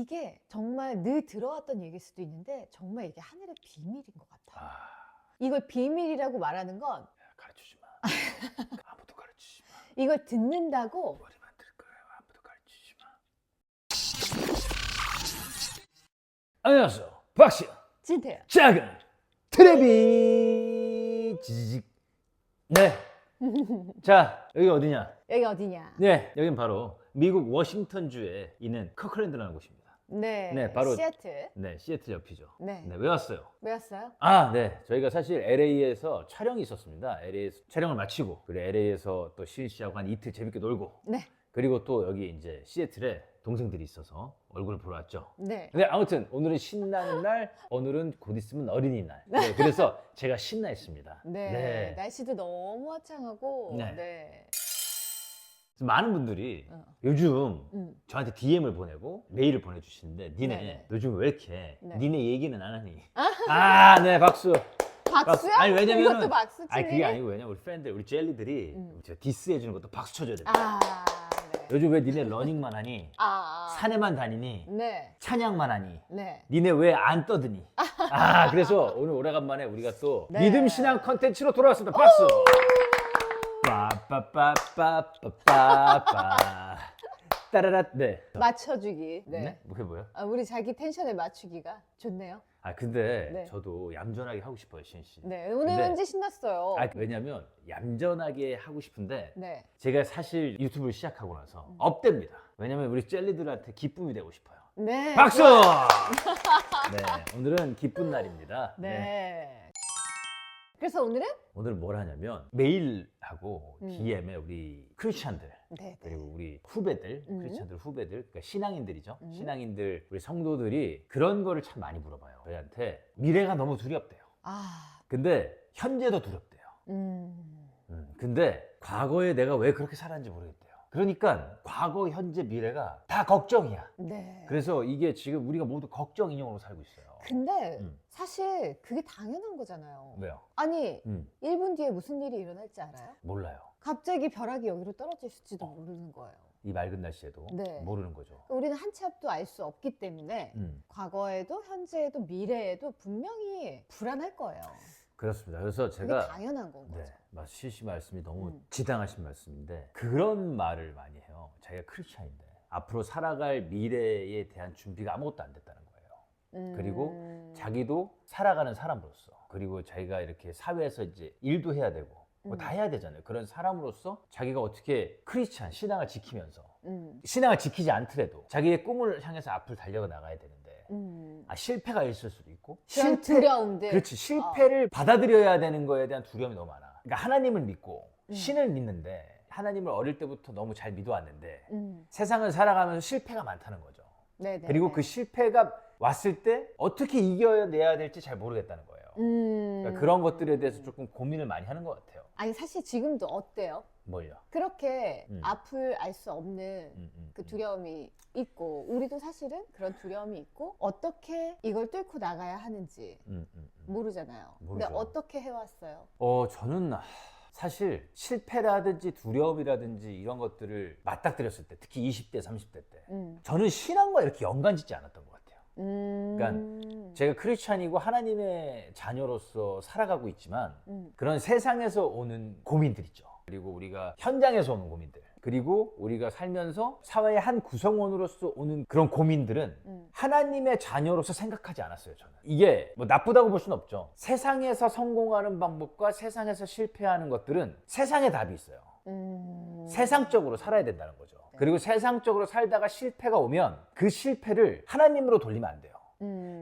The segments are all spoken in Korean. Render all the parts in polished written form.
이게 정말 늘 들어왔던 얘기일 수도 있는데 정말 이게 하늘의 비밀인 것 같아요. 이걸 비밀이라고 말하는 건 가르치지 마. 아무도 가르치지 마. 이걸 듣는다고 머리만 들 거예요. 아무도 가르치지 마. 안녕하세요. 박시영. 진태요. 작은 트레비 지직. 네. 자, 여기 어디냐? 여기 어디냐? 네, 여긴 바로 미국 워싱턴주에 있는 커클랜드라는 곳입니다. 네, 네, 바로 시애틀. 네, 시애틀 옆이죠. 네. 네, 왜 왔어요? 왜 왔어요? 네. 저희가 사실 LA에서 촬영이 있었습니다. LA에서 촬영을 마치고, 그리고 LA에서 또 시은 씨하고 한 이틀 재밌게 놀고, 네. 그리고 또 여기 이제 시애틀에 동생들이 있어서 얼굴을 보러 왔죠. 네. 근데 아무튼 오늘은 신나는 날, 오늘은 곧 있으면 어린이날. 네, 그래서 제가 신나 있습니다. 네. 날씨도 너무 화창하고. 네. 네. 그래서 많은 분들이 어. 요즘 저한테 DM을 보내고 메일을 보내주시는데, 니네 네네. 요즘 왜 이렇게 네. 니네 얘기는 안 하니? 네, 박수. 박수야? 아니, 왜냐면은 이것도 박수 치니? 그게 아니고, 왜냐면 우리 팬들, 우리 젤리들이 제가 디스해 주는 것도 박수 쳐줘야 됩니다. 네. 요즘 왜 니네 러닝만 하니? 산에만 다니니? 네. 찬양만 하니? 네. 니네 왜 안 떠드니? 그래서 오늘 오래간만에 우리가 또 네. 믿음 신앙 컨텐츠로 돌아왔습니다. 박수! 빠빠빠빠빠빠빠 따라라. 네. 맞춰주기. 네. 네? 뭐 해봐요? 우리 자기 텐션에 맞추기가 좋네요. 근데 네. 저도 얌전하게 하고 싶어요, 시은 씨. 네. 오늘 근데- 왠지 신났어요. 왜냐면 얌전하게 하고 싶은데 네. 제가 사실 유튜브를 시작하고 나서 업됩니다. 왜냐면 우리 젤리들한테 기쁨이 되고 싶어요. 네. 박수! 좋아요. 네, 오늘은 기쁜 날입니다. 네. 그래서 오늘은? 오늘 뭘 하냐면 메일하고 음. DM에 우리 크리스찬들, 네. 그리고 우리 후배들, 음. 크리스찬들 후배들, 그러니까 신앙인들이죠. 음. 신앙인들, 우리 성도들이 그런 거를 참 많이 물어봐요. 저희한테 미래가 너무 두렵대요. 근데 현재도 두렵대요. 근데 과거에 내가 왜 그렇게 살았는지 모르겠대요. 그러니까 과거, 현재, 미래가 다 걱정이야. 네. 그래서 이게 지금 우리가 모두 걱정 인형으로 살고 있어요. 근데 음. 사실 그게 당연한 거잖아요. 왜요? 아니, 1분 뒤에 무슨 일이 일어날지 알아요? 몰라요. 갑자기 벼락이 여기로 떨어질지도 모르는 거예요. 이 맑은 날씨에도 네. 모르는 거죠. 우리는 한 치 앞도 알 수 없기 때문에 과거에도 현재에도 미래에도 분명히 불안할 거예요. 그렇습니다. 그래서 그게 제가 당연한 건 거죠. 시시 말씀이 너무 음. 지당하신 말씀인데 그런 말을 많이 해요. 자기가 크리스찬인데 앞으로 살아갈 미래에 대한 준비가 아무것도 안 됐다는 거예요. 그리고 자기도 살아가는 사람으로서, 그리고 자기가 이렇게 사회에서 이제 일도 해야 되고 뭐 다 해야 되잖아요. 그런 사람으로서 자기가 어떻게 크리스찬 신앙을 지키면서 신앙을 지키지 않더라도 자기의 꿈을 향해서 앞을 달려 나가야 되는데 실패가 있을 수도 있고 그런 두려움들. 그렇지, 실패를 받아들여야 되는 거에 대한 두려움이 너무 많아. 그러니까 하나님을 믿고 신을 믿는데, 하나님을 어릴 때부터 너무 잘 믿어왔는데 세상을 살아가면서 실패가 많다는 거죠. 네네. 그리고 그 실패가 왔을 때 어떻게 이겨내야 될지 잘 모르겠다는 거예요. 그러니까 그런 것들에 대해서 조금 고민을 많이 하는 것 같아요. 아니, 사실 지금도 어때요? 뭘요? 그렇게 앞을 알 수 없는 음. 그 두려움이 있고, 우리도 사실은 그런 두려움이 있고, 어떻게 이걸 뚫고 나가야 하는지 모르잖아요. 근데 모르죠. 어떻게 해왔어요? 저는 사실 실패라든지 두려움이라든지 이런 것들을 맞닥뜨렸을 때, 특히 20대, 30대 때 저는 신앙과 이렇게 연관짓지 않았던 것 같아요. 그러니까 제가 크리스찬이고 하나님의 자녀로서 살아가고 있지만 그런 세상에서 오는 고민들 있죠. 그리고 우리가 현장에서 오는 고민들, 그리고 우리가 살면서 사회의 한 구성원으로서 오는 그런 고민들은 하나님의 자녀로서 생각하지 않았어요. 저는 이게 뭐 나쁘다고 볼 수는 없죠. 세상에서 성공하는 방법과 세상에서 실패하는 것들은 세상에 답이 있어요. 세상적으로 살아야 된다는 거죠. 그리고 세상적으로 살다가 실패가 오면 그 실패를 하나님으로 돌리면 안 돼요.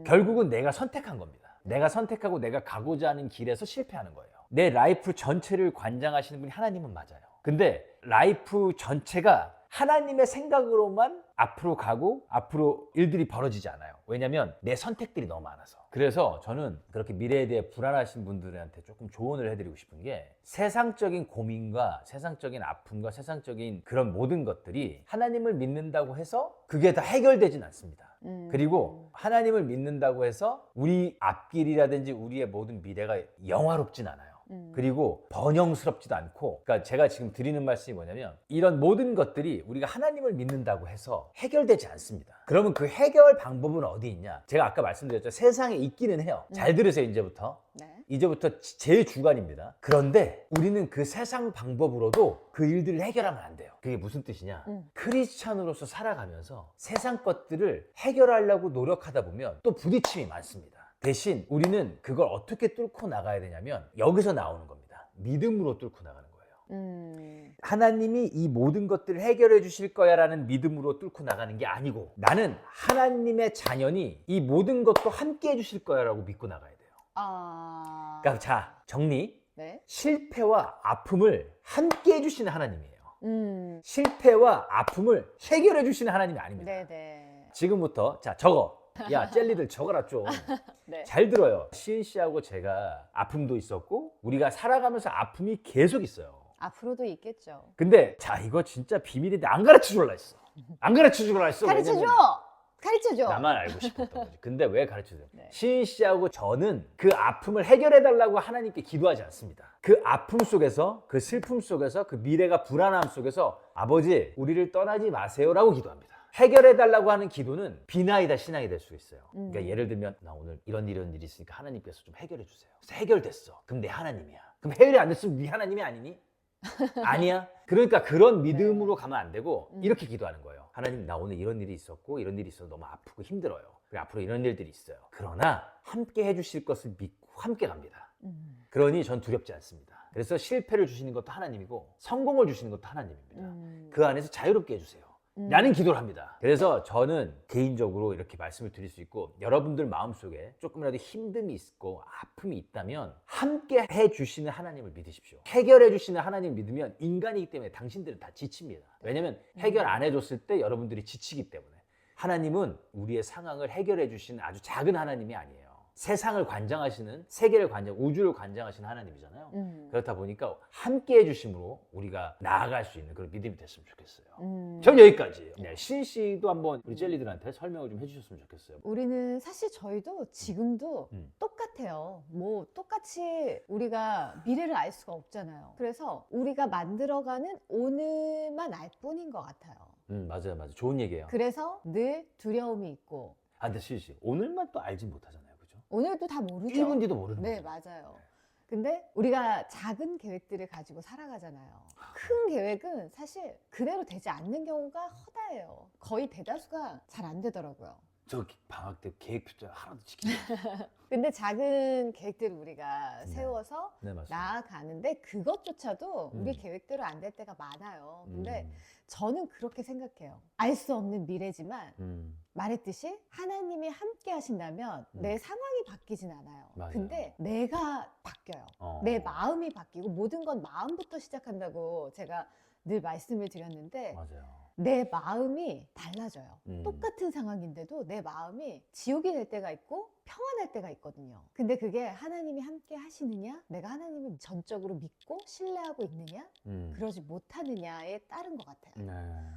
결국은 내가 선택한 겁니다. 내가 선택하고 내가 가고자 하는 길에서 실패하는 거예요. 내 라이프 전체를 관장하시는 분이 하나님은 맞아요. 근데 라이프 전체가 하나님의 생각으로만 앞으로 가고 앞으로 일들이 벌어지지 않아요. 왜냐면 내 선택들이 너무 많아서. 그래서 저는 그렇게 미래에 대해 불안하신 분들한테 조금 조언을 해드리고 싶은 게, 세상적인 고민과 세상적인 아픔과 세상적인 그런 모든 것들이 하나님을 믿는다고 해서 그게 다 해결되진 않습니다. 그리고 하나님을 믿는다고 해서 우리 앞길이라든지 우리의 모든 미래가 영화롭진 않아요. 그리고 번영스럽지도 않고, 그러니까 제가 지금 드리는 말씀이 뭐냐면 이런 모든 것들이 우리가 하나님을 믿는다고 해서 해결되지 않습니다. 그러면 그 해결 방법은 어디 있냐? 제가 아까 말씀드렸죠. 세상에 있기는 해요. 잘 들으세요. 이제부터 제 주관입니다. 그런데 우리는 그 세상 방법으로도 그 일들을 해결하면 안 돼요. 그게 무슨 뜻이냐? 크리스찬으로서 살아가면서 세상 것들을 해결하려고 노력하다 보면 또 부딪힘이 많습니다. 대신 우리는 그걸 어떻게 뚫고 나가야 되냐면 여기서 나오는 겁니다. 믿음으로 뚫고 나가는 거예요. 하나님이 이 모든 것들을 해결해 주실 거야 라는 믿음으로 뚫고 나가는 게 아니고, 나는 하나님의 자녀니 이 모든 것도 함께 해 주실 거야 라고 믿고 나가야 돼요. 그러니까 자, 정리. 네. 실패와 아픔을 함께 해주시는 하나님이에요. 실패와 아픔을 해결해 주시는 하나님이 아닙니다. 네네. 지금부터 자, 적어. 야, 젤리들 적어라 좀. 네. 잘 들어요. 시은 씨하고 제가 아픔도 있었고 우리가 살아가면서 아픔이 계속 있어요. 앞으로도 있겠죠. 근데 자, 이거 진짜 비밀인데 안 가르쳐 줄라 했어. 안 가르쳐 줄라 했어. 가르쳐줘! 가르쳐줘! 나만 알고 싶었던 거지. 근데 왜 가르쳐줘요? 네. 시인 씨하고 저는 그 아픔을 해결해달라고 하나님께 기도하지 않습니다. 그 아픔 속에서, 그 슬픔 속에서, 그 미래가 불안함 속에서 아버지, 우리를 떠나지 마세요라고 기도합니다. 해결해달라고 하는 기도는 비나이다 신앙이 될 수 있어요. 그러니까 예를 들면 나 오늘 이런 일이 있으니까 하나님께서 좀 해결해 주세요. 그래서 해결됐어. 그럼 내 하나님이야. 그럼 해결이 안 됐으면 네 하나님이 아니니? 아니야. 그러니까 그런 믿음으로 가면 안 되고 이렇게 기도하는 거예요. 하나님, 나 오늘 이런 일이 있었고 이런 일이 있어서 너무 아프고 힘들어요. 그리고 앞으로 이런 일들이 있어요. 그러나 함께 해주실 것을 믿고 함께 갑니다. 그러니 전 두렵지 않습니다. 그래서 실패를 주시는 것도 하나님이고 성공을 주시는 것도 하나님입니다. 그 안에서 자유롭게 해주세요. 라는 기도를 합니다. 그래서 저는 개인적으로 이렇게 말씀을 드릴 수 있고, 여러분들 마음속에 조금이라도 힘듦이 있고 아픔이 있다면 함께 해주시는 하나님을 믿으십시오. 해결해 주시는 하나님을 믿으면 인간이기 때문에 당신들은 다 지칩니다. 왜냐면 해결 안 해줬을 때 여러분들이 지치기 때문에. 하나님은 우리의 상황을 해결해 주시는 아주 작은 하나님이 아니에요. 세상을 관장하시는, 세계를 우주를 관장하시는 하나님이잖아요. 그렇다 보니까 함께 해주심으로 우리가 나아갈 수 있는 그런 믿음이 됐으면 좋겠어요. 전 여기까지예요. 네, 시은 씨도 한번 우리 젤리들한테 설명을 좀 해주셨으면 좋겠어요. 우리는 사실 저희도 지금도 똑같아요. 뭐 똑같이 우리가 미래를 알 수가 없잖아요. 그래서 우리가 만들어가는 오늘만 알 뿐인 것 같아요. 맞아요. 좋은 얘기예요. 그래서 늘 두려움이 있고. 아, 근데 시은 씨, 오늘만 또 알지 못하잖아요. 오늘도 다 모르죠. 1분 뒤도 모르는 네, 거죠. 맞아요. 근데 우리가 작은 계획들을 가지고 살아가잖아요. 큰 계획은 사실 그대로 되지 않는 경우가 허다해요. 거의 대다수가 잘 안 되더라고요. 저 방학 때 계획표도 하나도 지키지 않아요. 근데 작은 계획들을 우리가 세워서 네, 맞습니다. 나아가는데 그것조차도 우리 계획대로 안 될 때가 많아요. 근데 저는 그렇게 생각해요. 알 수 없는 미래지만 말했듯이 하나님이 함께 하신다면 내 상황이 바뀌진 않아요. 맞아요. 근데 내가 바뀌어요. 내 마음이 바뀌고 모든 건 마음부터 시작한다고 제가 늘 말씀을 드렸는데 맞아요. 내 마음이 달라져요. 똑같은 상황인데도 내 마음이 지옥이 될 때가 있고 평안할 때가 있거든요. 근데 그게 하나님이 함께 하시느냐, 내가 하나님을 전적으로 믿고 신뢰하고 있느냐, 그러지 못하느냐에 따른 것 같아요.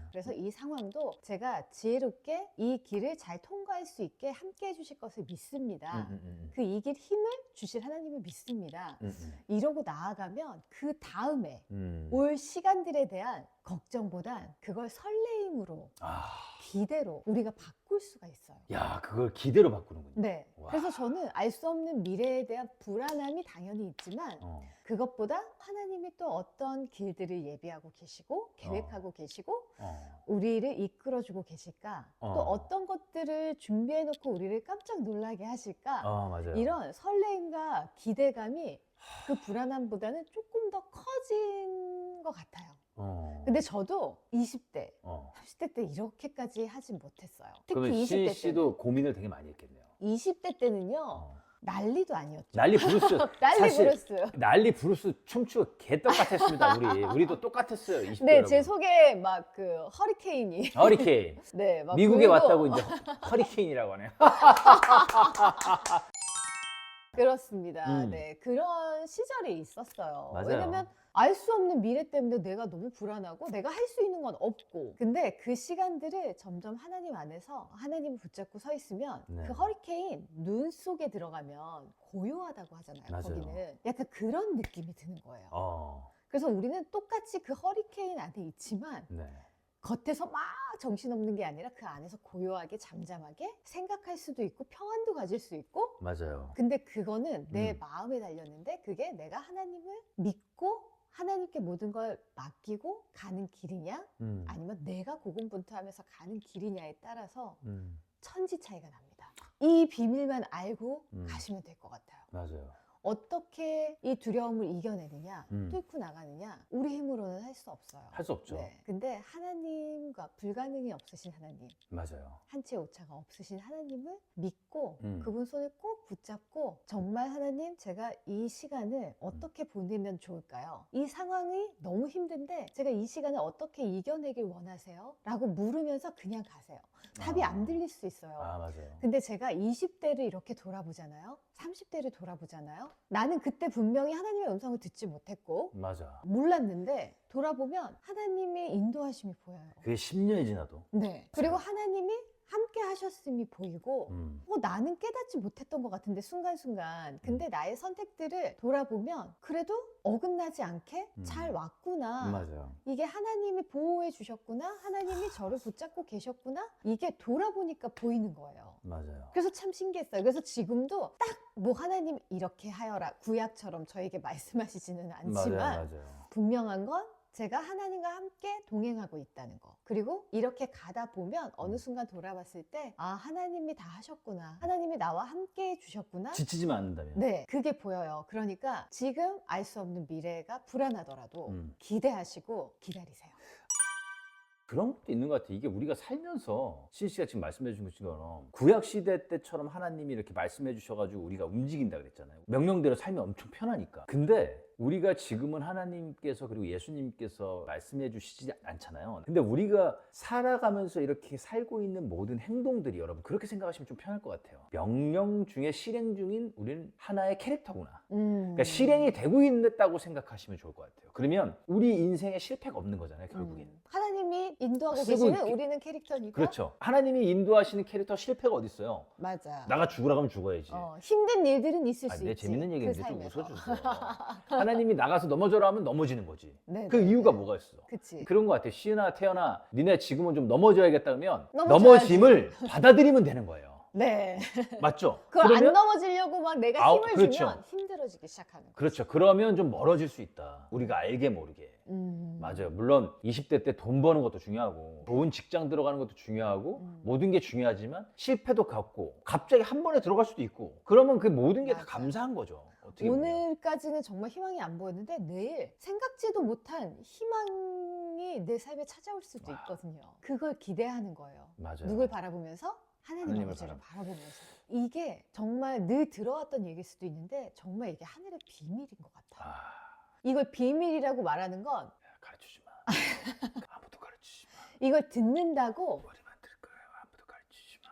그래서 이 상황도 제가 지혜롭게 이 길을 잘 통과할 수 있게 함께 해주실 것을 믿습니다. 그 이 길 힘을 주실 하나님을 믿습니다. 이러고 나아가면 그 다음에 올 시간들에 대한 걱정보단 그걸 설레임으로, 기대로 우리가 바꿀 수가 있어요. 야, 그걸 기대로 바꾸는군요. 네. 와. 그래서 저는 알 수 없는 미래에 대한 불안함이 당연히 있지만 그것보다 하나님이 또 어떤 길들을 예비하고 계시고 계획하고 계시고 우리를 이끌어주고 계실까, 또 어떤 것들을 준비해놓고 우리를 깜짝 놀라게 하실까, 맞아요. 이런 설레임과 기대감이 그 불안함보다는 조금 더 커진 것 같아요. 근데 저도 20대, 30대 때 이렇게까지 하진 못했어요. 그러면 특히 시은 20대 씨도 고민을 되게 많이 했겠네요. 20대 때는요 난리도 아니었죠. 난리 부르스. 난리 사실 부르스. 난리 부르스 춤추고 개떡같았습니다. 우리도 똑같았어요. 20대 네, 여러분. 제 속에 막 그 허리케인이 허리케인. 네, 막 미국에 불고. 왔다고 이제 허리케인이라고 하네요. 그렇습니다. 네, 그런 시절이 있었어요. 맞아요. 왜냐면 알 수 없는 미래 때문에 내가 너무 불안하고 내가 할 수 있는 건 없고. 근데 그 시간들을 점점 하나님 안에서 하나님을 붙잡고 서 있으면 네. 그 허리케인 눈 속에 들어가면 고요하다고 하잖아요. 맞아요. 거기는 약간 그런 느낌이 드는 거예요. 그래서 우리는 똑같이 그 허리케인 안에 있지만 네. 겉에서 막 정신없는 게 아니라 그 안에서 고요하게 잠잠하게 생각할 수도 있고 평안도 가질 수 있고. 맞아요. 근데 그거는 내 마음에 달렸는데 그게 내가 하나님을 믿고 하나님께 모든 걸 맡기고 가는 길이냐 아니면 내가 고군분투하면서 가는 길이냐에 따라서 천지 차이가 납니다. 이 비밀만 알고 가시면 될 것 같아요. 맞아요. 어떻게 이 두려움을 이겨내느냐, 뚫고 나가느냐, 우리 힘으로는 할 수 없어요. 할 수 없죠. 네. 근데 하나님과 불가능이 없으신 하나님, 맞아요. 한치의 오차가 없으신 하나님을 믿고 그분 손을 꼭 붙잡고 정말 하나님, 제가 이 시간을 어떻게 보내면 좋을까요? 이 상황이 너무 힘든데 제가 이 시간을 어떻게 이겨내길 원하세요? 라고 물으면서 그냥 가세요. 답이 안 들릴 수 있어요. 맞아요. 근데 제가 20대를 이렇게 돌아보잖아요. 30대를 돌아보잖아요. 나는 그때 분명히 하나님의 음성을 듣지 못했고 맞아. 몰랐는데 돌아보면 하나님의 인도하심이 보여요. 그게 10년이 지나도. 네. 그리고 하나님이 함께 하셨음이 보이고 나는 깨닫지 못했던 것 같은데 순간순간. 근데 나의 선택들을 돌아보면 그래도 어긋나지 않게 잘 왔구나. 맞아요. 이게 하나님이 보호해 주셨구나. 하나님이 저를 붙잡고 계셨구나. 이게 돌아보니까 보이는 거예요. 맞아요. 그래서 참 신기했어요. 그래서 지금도 딱 뭐 하나님 이렇게 하여라 구약처럼 저에게 말씀하시지는 않지만 맞아요. 분명한 건 제가 하나님과 함께 동행하고 있다는 거. 그리고 이렇게 가다 보면 어느 순간 돌아봤을 때 하나님이 다 하셨구나. 하나님이 나와 함께 해주셨구나. 지치지만 않는다면. 네, 그게 보여요. 그러니까 지금 알 수 없는 미래가 불안하더라도 기대하시고 기다리세요. 그런 것도 있는 것 같아요. 이게 우리가 살면서 신 씨가 지금 말씀해 주신 것처럼 구약 시대 때처럼 하나님이 이렇게 말씀해 주셔가지고 우리가 움직인다 그랬잖아요. 명령대로 살면 엄청 편하니까. 근데 우리가 지금은 하나님께서 그리고 예수님께서 말씀해 주시지 않잖아요. 근데 우리가 살아가면서 이렇게 살고 있는 모든 행동들이 여러분 그렇게 생각하시면 좀 편할 것 같아요. 명령 중에 실행 중인 우리는 하나의 캐릭터구나. 그러니까 실행이 되고 있다고 생각하시면 좋을 것 같아요. 그러면 우리 인생에 실패가 없는 거잖아요, 결국엔. 하나님이 인도하고 쓰고 계시는 있기- 우리는 캐릭터니까. 그렇죠. 하나님이 인도하시는 캐릭터 실패가 어디 있어요? 맞아. 나가 죽으라 그러면 죽어야지. 힘든 일들은 있을 수 내 있지. 재밌는 그 얘기인데 좀 삶에서. 웃어주세요. 하나님이 나가서 넘어져라 하면 넘어지는 거지. 네, 그 네, 이유가 네. 뭐가 있어? 그치. 그런 것 같아요. 시은아, 태연아, 니네 지금은 좀 넘어져야겠다 그러면 넘어져야지. 넘어짐을 받아들이면 되는 거예요. 네. 맞죠? 그걸 안 넘어지려고 막 내가 힘을 그렇죠. 주면 힘들어지기 시작하는 거죠. 그렇죠. 그러면 좀 멀어질 수 있다. 우리가 알게 모르게. 맞아요. 물론 20대 때 돈 버는 것도 중요하고 좋은 직장 들어가는 것도 중요하고 모든 게 중요하지만 실패도 갖고 갑자기 한 번에 들어갈 수도 있고 그러면 그 모든 게 다 맞아. 감사한 거죠. 어떻게 보면. 오늘까지는 정말 희망이 안 보였는데 내일 생각지도 못한 희망이 내 삶에 찾아올 수도 있거든요. 그걸 기대하는 거예요. 맞아요. 누굴 바라보면서? 하나님 하나님을 아버지를 바라보면서. 이게 정말 늘 들어왔던 얘기일 수도 있는데 정말 이게 하늘의 비밀인 것 같아요. 이걸 비밀이라고 말하는 건 가르치지 마. 아무도 가르치지 마. 이걸 듣는다고 머리만 들 거예요. 아무도 가르치지 마.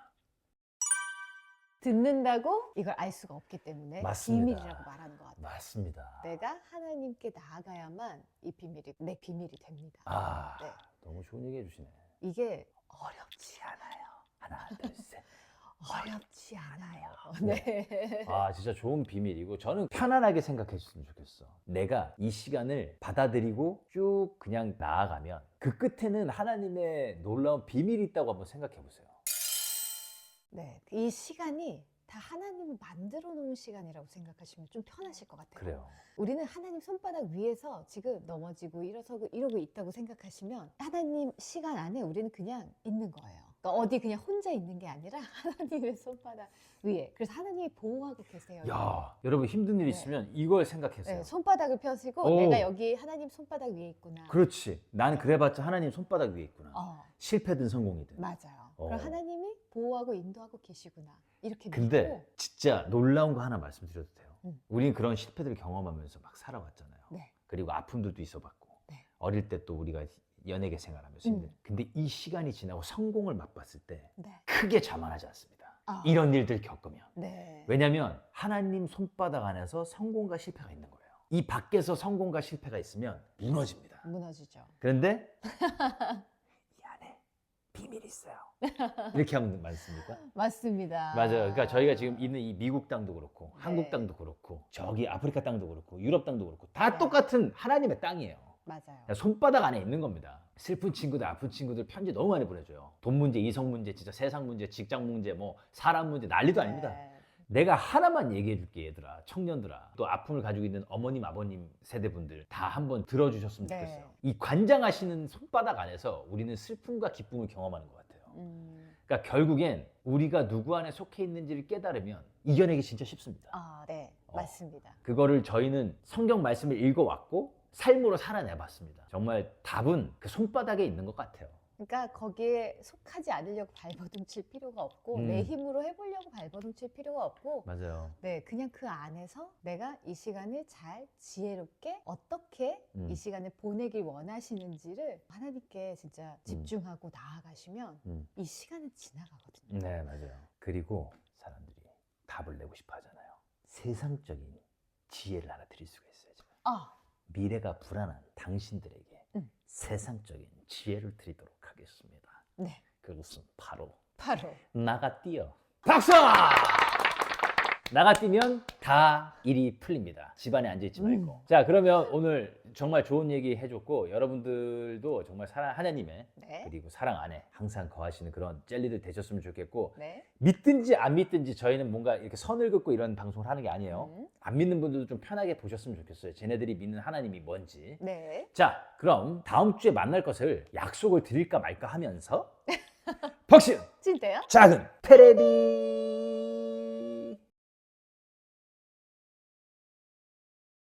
듣는다고 이걸 알 수가 없기 때문에 맞습니다. 비밀이라고 말하는 것 같아요. 맞습니다. 내가 하나님께 나아가야만 이 비밀이 내 비밀이 됩니다. 네. 너무 좋은 얘기 해주시네. 이게 어렵지 않아요. 하나, 둘, 셋. 어렵지 않아요. 네. 진짜 좋은 비밀이고 저는 편안하게 생각했으면 좋겠어. 내가 이 시간을 받아들이고 쭉 그냥 나아가면 그 끝에는 하나님의 놀라운 비밀이 있다고 한번 생각해 보세요. 네. 이 시간이 다 하나님이 만들어 놓은 시간이라고 생각하시면 좀 편하실 것 같아요. 그래요. 우리는 하나님 손바닥 위에서 지금 넘어지고 일어서고 이러고 있다고 생각하시면 하나님 시간 안에 우리는 그냥 있는 거예요. 그러니까 어디 그냥 혼자 있는 게 아니라 하나님의 손바닥 위에. 그래서 하나님이 보호하고 계세요. 야, 여러분 힘든 일 있으면 이걸 생각하세요. 네, 손바닥을 펴시고 오. 내가 여기 하나님 손바닥 위에 있구나. 그렇지. 난 그래봤자 하나님 손바닥 위에 있구나. 실패든 성공이든. 맞아요. 그럼 하나님이 보호하고 인도하고 계시구나. 이렇게 근데 믿고. 진짜 놀라운 거 하나 말씀드려도 돼요. 우리는 그런 실패들을 경험하면서 막 살아왔잖아요. 네. 그리고 아픔들도 있어봤고 네. 어릴 때 또 우리가 연예계 생활하면서 근데 이 시간이 지나고 성공을 맛봤을 때 네. 크게 자만하지 않습니다. 이런 일들 겪으면. 네. 왜냐하면 하나님 손바닥 안에서 성공과 실패가 있는 거예요. 이 밖에서 성공과 실패가 있으면 무너집니다. 무너지죠. 그런데 이 안에 비밀이 있어요. 이렇게 하면 맞습니까? 맞습니다. 맞아요. 그러니까 저희가 지금 있는 이 미국 땅도 그렇고 네. 한국 땅도 그렇고 저기 아프리카 땅도 그렇고 유럽 땅도 그렇고 다 네. 똑같은 하나님의 땅이에요. 맞아요. 손바닥 안에 있는 겁니다. 슬픈 친구들, 아픈 친구들 편지 너무 많이 보내줘요. 돈 문제, 이성 문제, 진짜 세상 문제, 직장 문제, 뭐 사람 문제 난리도 아닙니다. 네. 내가 하나만 얘기해 줄게, 얘들아, 청년들아. 또 아픔을 가지고 있는 어머님, 아버님 세대분들 다 한번 들어주셨으면 네. 좋겠어요. 이 관장하시는 손바닥 안에서 우리는 슬픔과 기쁨을 경험하는 것 같아요. 그러니까 결국엔 우리가 누구 안에 속해 있는지를 깨달으면 이겨내기 진짜 쉽습니다. 네. 맞습니다. 그거를 저희는 성경 말씀을 읽어왔고 삶으로 살아내봤습니다. 정말 답은 그 손바닥에 있는 것 같아요. 그러니까 거기에 속하지 않으려고 발버둥 칠 필요가 없고 내 힘으로 해보려고 발버둥 칠 필요가 없고 맞아요. 네, 그냥 그 안에서 내가 이 시간을 잘 지혜롭게 어떻게 이 시간을 보내길 원하시는지를 하나님께 진짜 집중하고 나아가시면 이 시간은 지나가거든요. 네, 맞아요. 그리고 사람들이 답을 내고 싶어 하잖아요. 세상적인 지혜를 하나 드릴 수가 있어요. 지금. 미래가 불안한 당신들에게 세상적인 지혜를 드리도록 하겠습니다. 네. 그것은 바로 바로 나가 뛰어. 박수! 나가 뛰면 다 일이 풀립니다. 집안에 앉아있지 말고. 자, 그러면 오늘 정말 좋은 얘기 해줬고 여러분들도 정말 하나님의 네. 그리고 사랑 안에 항상 거하시는 그런 젤리들 되셨으면 좋겠고 네. 믿든지 안 믿든지 저희는 뭔가 이렇게 선을 긋고 이런 방송을 하는 게 아니에요. 안 믿는 분들도 좀 편하게 보셨으면 좋겠어요. 쟤네들이 믿는 하나님이 뭔지. 네. 자, 그럼 다음 주에 만날 것을 약속을 드릴까 말까 하면서 박신 진짜요? 작은 테레비